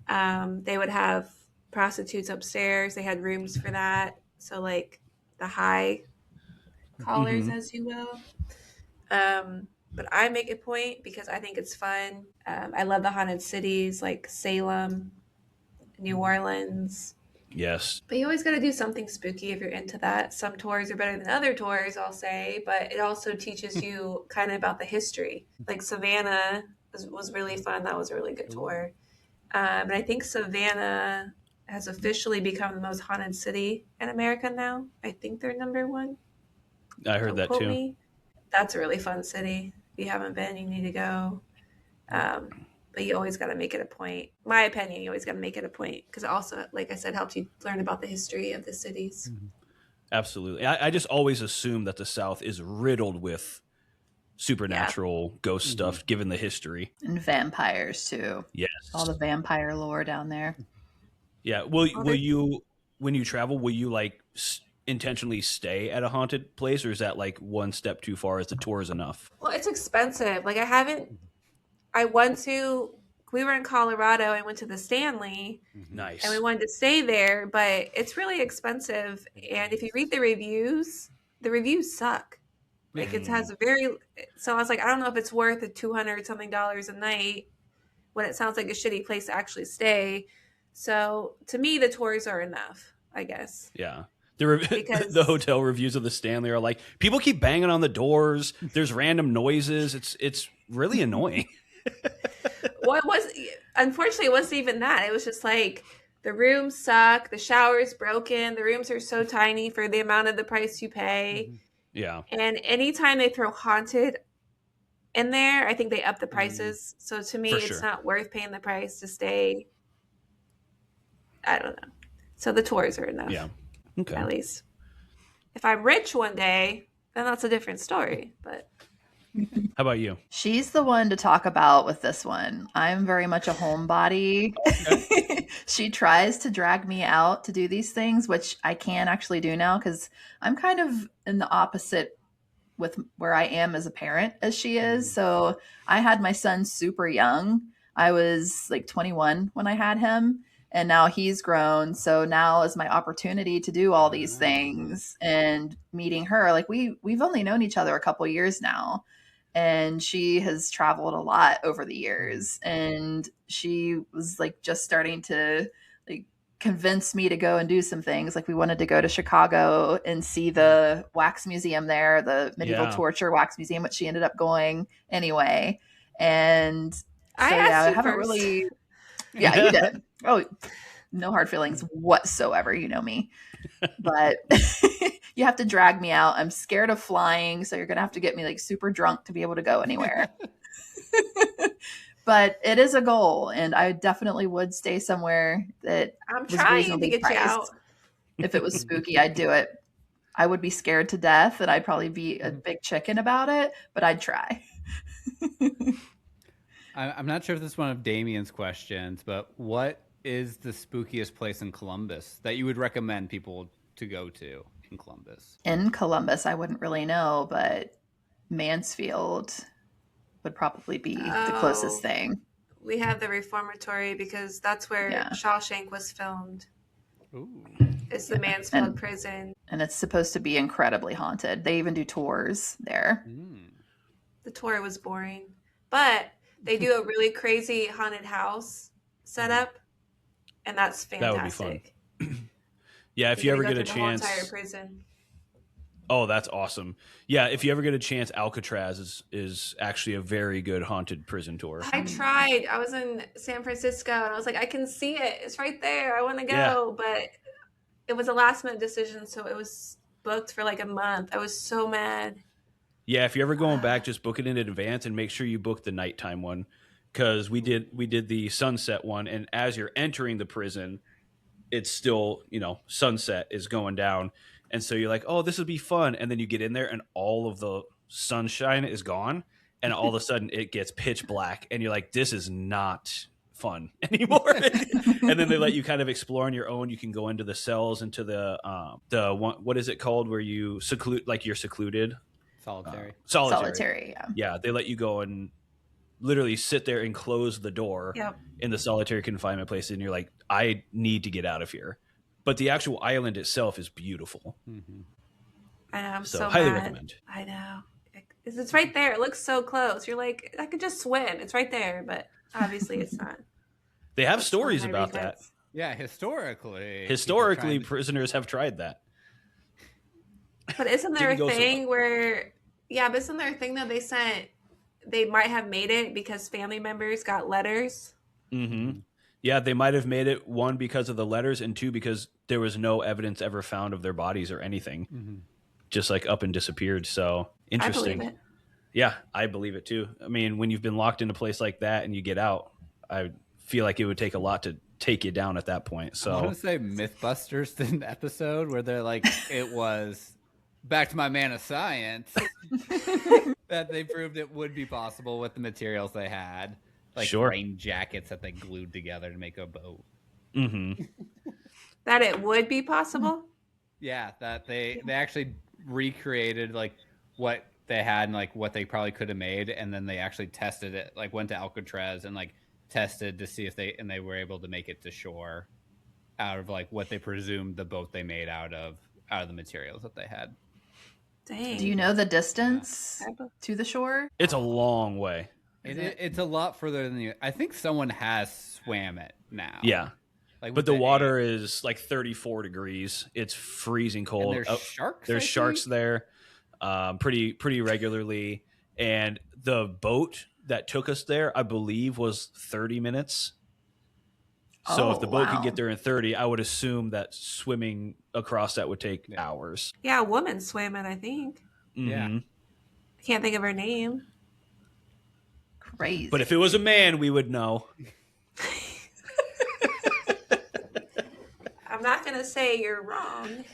They would have prostitutes upstairs. They had rooms for that. So like the high callers, as you will. But I make a point because I think it's fun. I love the haunted cities like Salem, New Orleans. Yes. But you always got to do something spooky if you're into that. Some tours are better than other tours, I'll say, but it also teaches you kind of about the history. Like Savannah was really fun. That was a really good tour. And I think Savannah has officially become the most haunted city in America now. I think they're number 1. I heard Don't that quote too. me. That's a really fun city. If you haven't been, you need to go. But you always got to make it a point. My opinion, you always got to make it a point because it also, like I said, helps you learn about the history of the cities. Absolutely. I just always assume that the South is riddled with supernatural ghost stuff, given the history. And vampires, too. Yes. All the vampire lore down there. Yeah. Will you, when you travel, will you like intentionally stay at a haunted place, or is that like one step too far? Is the tour is enough? Well, it's expensive. Like we were in Colorado. I went to the Stanley. Nice. And we wanted to stay there, but it's really expensive. And if you read the reviews suck. Like it has so I was like, I don't know if it's worth the $200 something a night when it sounds like a shitty place to actually stay. So to me, the tours are enough, I guess. Yeah. Because the hotel reviews of the Stanley are like, people keep banging on the doors. There's random noises. It's really annoying. Well, unfortunately, it wasn't even that. It was just like the rooms suck. The shower's broken. The rooms are so tiny for the amount of the price you pay. Yeah. And anytime they throw haunted in there, I think they up the prices. So to me, it's not worth paying the price to stay I don't know. So the tours are enough. Yeah. Okay. At least. If I'm rich one day, then that's a different story. But How about you? She's the one to talk about with this one. I'm very much a homebody. Okay. She tries to drag me out to do these things, which I can actually do now because I'm kind of in the opposite with where I am as a parent as she is. So I had my son super young. I was like 21 when I had him, and now he's grown. So now is my opportunity to do all these things. And meeting her, like we've only known each other a couple years now, and she has traveled a lot over the years, and she was like just starting to like convince me to go and do some things. Like we wanted to go to Chicago and see the wax museum there, the medieval torture wax museum, which she ended up going anyway. And so I haven't first. Really. Yeah, you did. Oh, no hard feelings whatsoever. You know me, but you have to drag me out. I'm scared of flying, so you're gonna have to get me like super drunk to be able to go anywhere. But it is a goal, and I definitely would stay somewhere that I'm was trying to reasonably get priced. you out. If it was spooky, I'd do it. I would be scared to death, and I'd probably be a big chicken about it, but I'd try. I'm not sure if this is one of Damien's questions, but what is the spookiest place in Columbus that you would recommend people to go to in Columbus? In Columbus, I wouldn't really know, but Mansfield would probably be the closest thing. We have the Reformatory because that's where Shawshank was filmed. Ooh. It's the Mansfield prison. And it's supposed to be incredibly haunted. They even do tours there. The tour was boring. But they do a really crazy haunted house setup, and that's fantastic. That would be fun. Yeah, if you ever get a chance. The whole entire prison. Oh, that's awesome. Yeah, if you ever get a chance, Alcatraz is actually a very good haunted prison tour. I tried. I was in San Francisco, and I was like, I can see it. It's right there. I want to go. But it was a last-minute decision, so it was booked for like a month. I was so mad. Yeah, if you're ever going back, just book it in advance and make sure you book the nighttime one, because we did the sunset one, and as you're entering the prison, it's still, sunset is going down. And so you're like, oh, this would be fun. And then you get in there and all of the sunshine is gone. And all of a sudden it gets pitch black. And you're like, this is not fun anymore. And then they let you kind of explore on your own. You can go into the cells, into the one, what is it called, where you you're secluded? Solitary. Solitary, yeah. Yeah, they let you go and literally sit there and close the door in the solitary confinement place. And you're like, I need to get out of here. But the actual island itself is beautiful. Mm-hmm. I know. I'm so highly mad. recommend. I know. It's right there. It looks so close. You're like, I could just swim. It's right there, but obviously it's not. They have stories about that. Yeah, historically. Prisoners have tried that. But isn't there a thing where? Yeah, but isn't there a thing that they might have made it because family members got letters? Mm-hmm. Yeah, they might have made it, one, because of the letters, and two, because there was no evidence ever found of their bodies or anything. Mm-hmm. Just like up and disappeared. So interesting. I believe it. Yeah, I believe it too. I mean, when you've been locked in a place like that and you get out, I feel like it would take a lot to take you down at that point. So I want to say Mythbusters did an episode where they're like, it was back to my man of science that they proved it would be possible with the materials they had. Like rain jackets that they glued together to make a boat. Mm-hmm. That it would be possible? Yeah, that they actually recreated like what they had and like what they probably could have made, and then they actually tested it, like went to Alcatraz and like tested to see if they were able to make it to shore out of like what they presumed the boat they made out of the materials that they had. Dang. Do you know the distance to the shore? It's a long way. It's a lot further than you. I think someone has swam it now. Yeah. But the water is like 34 degrees. It's freezing cold. And there's sharks. There's sharks there pretty regularly. And the boat that took us there, I believe, was 30 minutes. So if the boat could get there in 30, I would assume that swimming across that would take hours. Yeah, a woman swam it, I think. Mm-hmm. Yeah. I can't think of her name. Crazy. But if it was a man, we would know. I'm not going to say you're wrong.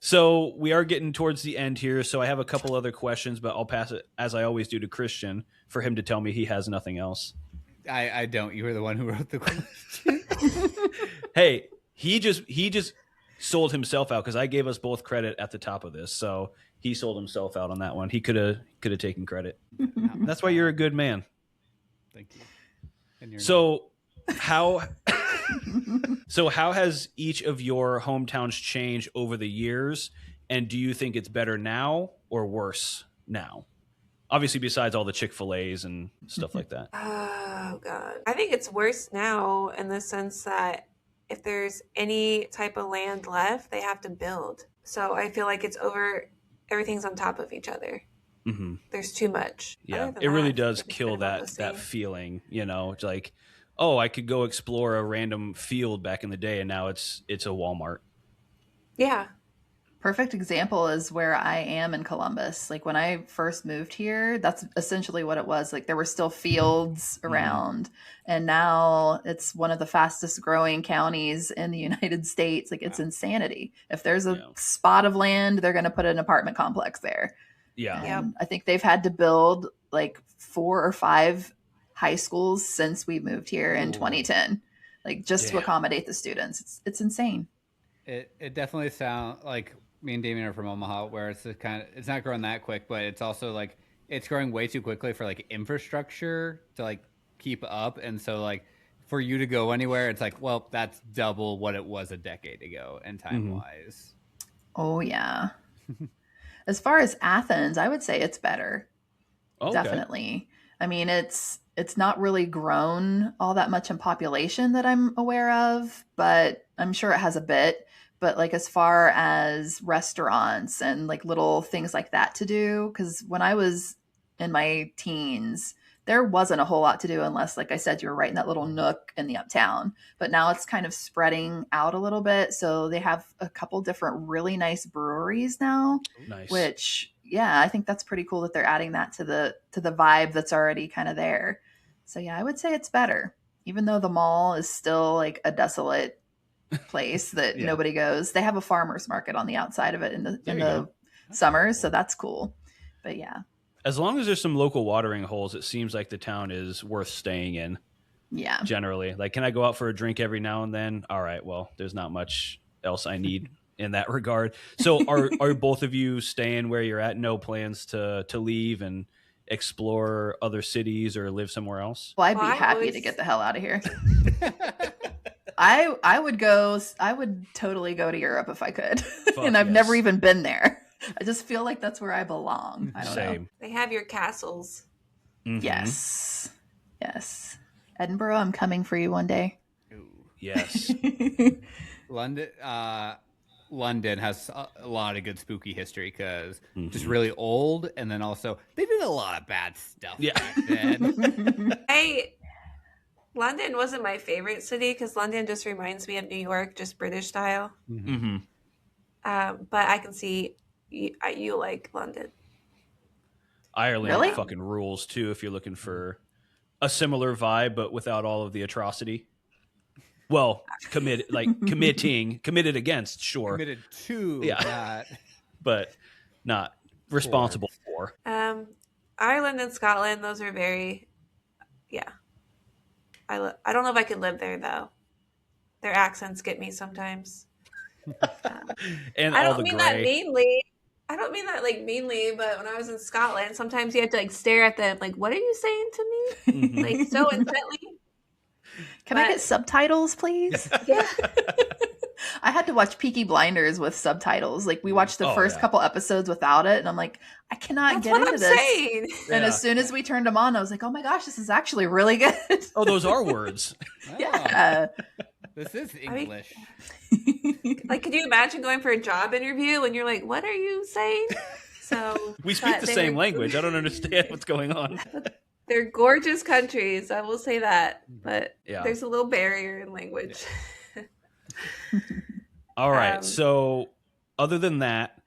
So we are getting towards the end here, so I have a couple other questions, but I'll pass it, as I always do, to Christian for him to tell me he has nothing else. I don't. You were the one who wrote the question. Hey, he just sold himself out because I gave us both credit at the top of this, so he sold himself out on that one. He could have taken credit. That's why you're a good man. Thank you. And you're So how has each of your hometowns changed over the years, and do you think it's better now or worse now? Obviously, besides all the Chick-fil-A's and stuff like that. Oh, God. I think it's worse now in the sense that if there's any type of land left, they have to build. So I feel like everything's on top of each other. Mm-hmm. There's too much. Yeah, Other than it really that, does it's kill been about that the same. feeling. You know, it's like, oh, I could go explore a random field back in the day, and now it's a Walmart. Yeah. Perfect example is where I am in Columbus. Like when I first moved here, that's essentially what it was. Like there were still fields around, and now it's one of the fastest growing counties in the United States. Like it's insanity. If there's a spot of land, they're going to put an apartment complex there. Yeah. And I think they've had to build like 4 or 5 high schools since we moved here in 2010, like just to accommodate the students. It's insane. It definitely sounds like me and Damien are from Omaha, where it's it's not growing that quick, but it's also like it's growing way too quickly for like infrastructure to like keep up, and so like for you to go anywhere, it's like, well, that's double what it was a decade ago, and time wise. Oh yeah. As far as Athens, I would say it's better. Okay. Definitely. I mean, it's not really grown all that much in population that I'm aware of, but I'm sure it has a bit. But like as far as restaurants and like little things like that to do, because when I was in my teens, there wasn't a whole lot to do unless, like I said, you were right in that little nook in the uptown. But now it's kind of spreading out a little bit. So they have a couple different really nice breweries now. Nice. Which, yeah, I think that's pretty cool that they're adding that to the vibe that's already kind of there. So yeah, I would say it's better, even though the mall is still like a desolate place that nobody goes. They have a farmer's market on the outside of it in the summers, so that's cool. But yeah, as long as there's some local watering holes, it seems like the town is worth staying in. Yeah, generally, like, can I go out for a drink every now and then? All right, well, there's not much else I need in that regard. So are both of you staying where you're at? No plans to leave and explore other cities or live somewhere else? Well, I'd be happy to get the hell out of here. I would totally go to Europe if I could. And I've never even been there. I just feel like that's where I belong. I don't know. They have your castles. Mm-hmm. Yes. Edinburgh, I'm coming for you one day. Ooh. Yes. London has a lot of good spooky history because just really old, and then also they did a lot of bad stuff back then. London wasn't my favorite city because London just reminds me of New York, just British style. Mm-hmm. But I can see you like London. Ireland fucking rules too if you're looking for a similar vibe but without all of the atrocity. Well, committed against, sure. Committed to that. But not responsible for. Ireland and Scotland, those are very, I don't know if I could live there, though. Their accents get me sometimes. And I don't mean that meanly. I don't mean that meanly, but when I was in Scotland, sometimes you had to stare at them like, what are you saying to me? Like so intently. Can I get subtitles, please? Yeah. I had to watch Peaky Blinders with subtitles. Like we watched the first couple episodes without it, and I'm like, I cannot get into this. Saying. And as soon as we turned them on, I was like, oh my gosh, this is actually really good. Oh, those are words. Yeah. This is English. Could you imagine going for a job interview when you're like, what are you saying? So we speak the same language. I don't understand what's going on. They're gorgeous countries, I will say that. But there's a little barrier in language. All right. So other than that,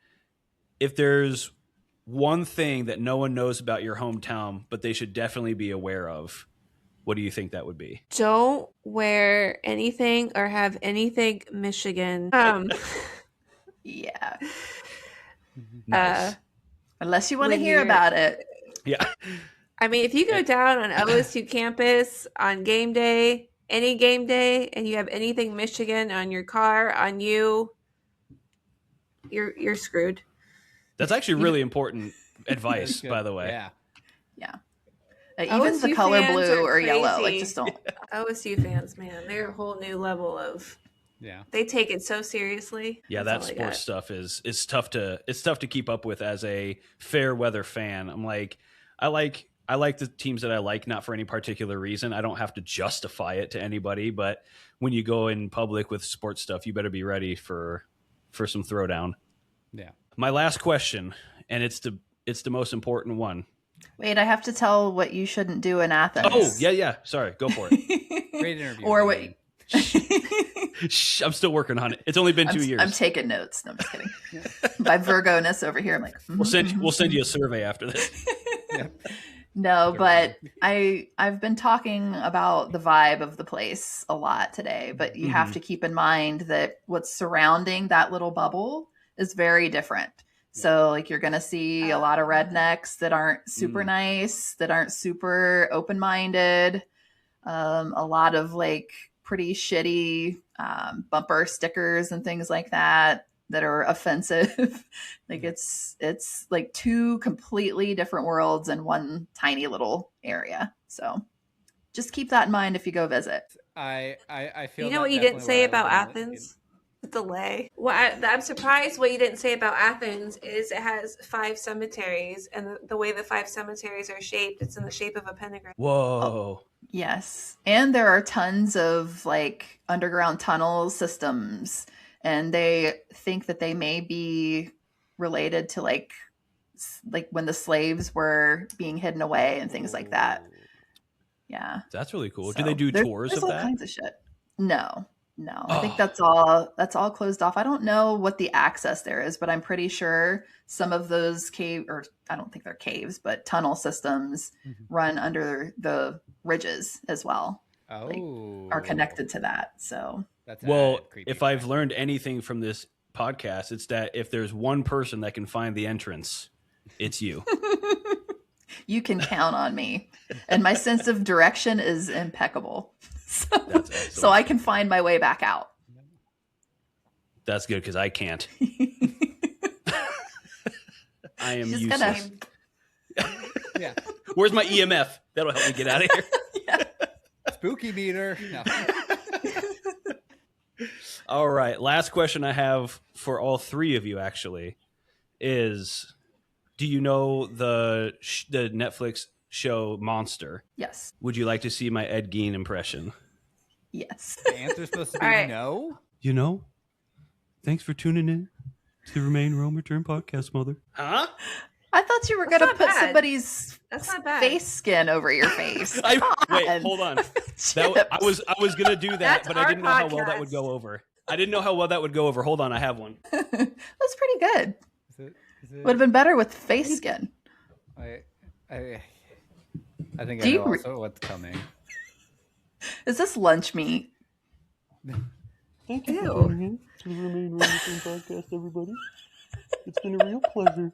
if there's one thing that no one knows about your hometown, but they should definitely be aware of, what do you think that would be? Don't wear anything or have anything Michigan. Yeah. Nice. Unless you want to when hear you're- about it. Yeah. I mean, if you go down on OSU campus on game day, any game day, and you have anything Michigan on your car, on you, you're screwed. That's actually really important advice, Good. by the way. Yeah. Even the OSU color fans blue are or yellow, like crazy. just don't. OSU fans, man, they're a whole new level of. Yeah. They take it so seriously. Yeah, That's that all I sports got. stuff is tough to keep up with as a fair weather fan. I'm like, I like the teams that I like, not for any particular reason. I don't have to justify it to anybody, but when you go in public with sports stuff, you better be ready for some throwdown. Yeah. My last question, and it's the most important one. Wait, I have to tell what you shouldn't do in Athens. Oh, yeah. Sorry, go for it. Great interview. Or what? Dean. Shh, I'm still working on it. It's only been 2 years. I'm taking notes. No, I'm just kidding. My Virgo-ness over here. I'm like, We'll send you a survey after this. Yeah. No, but I've been talking about the vibe of the place a lot today, but you have to keep in mind that what's surrounding that little bubble is very different. So like you're going to see a lot of rednecks that aren't super nice, that aren't super open-minded, a lot of like pretty shitty bumper stickers and things like that are offensive. Like it's like two completely different worlds in one tiny little area. So just keep that in mind if you go visit. I feel. You know that what you didn't definitely say when I about was in Athens? The delay. Well, I'm surprised what you didn't say about Athens is it has 5 cemeteries, and the way the 5 cemeteries are shaped, it's in the shape of a pentagram. Whoa. Yes. And there are tons of like underground tunnel systems, and they think that they may be related to like when the slaves were being hidden away and things like that. Yeah. That's really cool. So Do they do tours there's of all that? kinds of shit. No. I think that's all closed off. I don't know what the access there is, but I'm pretty sure some of those or I don't think they're caves, but tunnel systems run under the ridges as well. Oh. Are connected to that. So That's Well, added creepy if I've fact. learned anything from this podcast, it's that if there's one person that can find the entrance, it's you. you can count on me. And my sense of direction is impeccable. That's excellent. So I can find my way back out. That's good because I can't. I am Just useless. Yeah. Where's my EMF? That'll help me get out of here. Spooky meter. No. All right. Last question I have for all three of you actually is, do you know the Netflix show Monster? Yes. Would you like to see my Ed Gein impression? Yes. The answer's supposed to be All right. no. You know, thanks for tuning in to the Remain Rome Return podcast, Mother. Huh? I thought you were That's going to not put bad. somebody's That's not bad. face skin over your face. Wait, on. hold on. Chips. I was gonna do that, That's but I our didn't know how well that would podcast. go over. I didn't know how well that would go over. Hold on, I have one. That's pretty good. Is it, Would have been better with face skin. I think Do I you know re- also what's coming. Is this lunch meat? Thank you for Ew. tuning in to the Remain Rome Return podcast, everybody. It's been a real pleasure.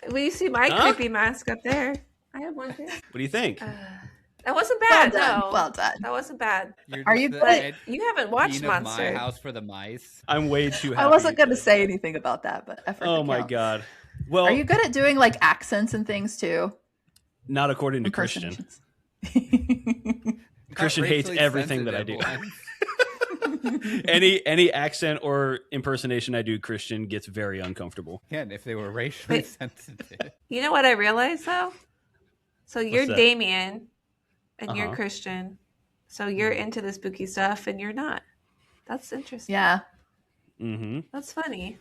Will you see my Huh? creepy mask up there? I have one too. What do you think? That wasn't Well bad. done. No, Well done. that wasn't bad. You're Are just you the good? Ed You haven't watched Gein of Monster. My House for the Mice. I'm way too happy. I wasn't going to that- say anything about that, but effort. Oh that my counts. god. Well, Are you good at doing like accents and things too? not according to Christian. Impersonations. Christian Not hates racially everything that I do. sensitive ones. Any accent or impersonation I do, Christian gets very uncomfortable. Again, if they were racially Wait. sensitive. You know what I realized though? So you're that? Damien, and you're Uh-huh. Christian. So you're into the spooky stuff, and you're not. That's interesting. Yeah. Mm-hmm. That's funny.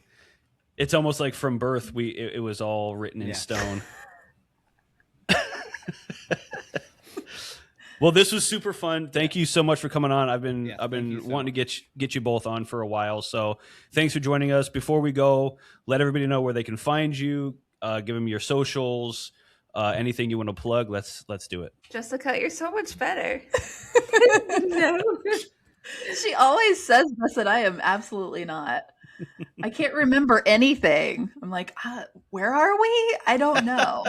It's almost like from birth, it was all written in Yeah. stone. Well, this was super fun. Thank you so much for coming on. I've been Yes, I've thank been you so wanting to much. get you both on for a while. So thanks for joining us. Before we go, let everybody know where they can find you. Give them your socials, Anything you want to plug? Let's do it. Jessica, you're so much better. No. She always says this, and I am absolutely not. I can't remember anything. I'm like, where are we? I don't know.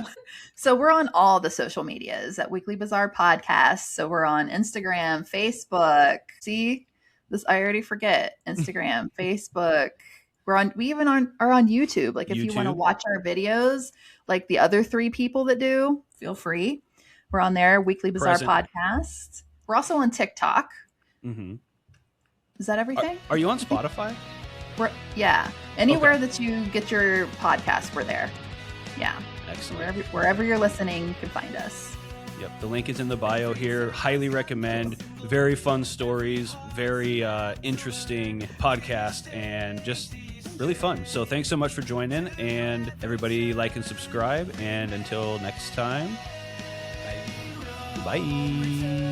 So we're on all the social medias at Weekly Bazaar Podcast. So we're on Instagram, Facebook. See, this I already forget. Instagram, Facebook. We even are on YouTube. Like if you want to watch our videos, like the other 3 people that do, feel free. We're on there, Weekly Bazaar Podcast. We're also on TikTok. Mm-hmm. Is that everything? Are you on Spotify? Yeah. Anywhere that you get your podcast, we're there. Yeah. Excellent. Wherever you're listening, you can find us. Yep. The link is in the bio here. Highly recommend. Very fun stories, very interesting podcast, and just really fun. So thanks so much for joining, and everybody like and subscribe. And until next time, bye.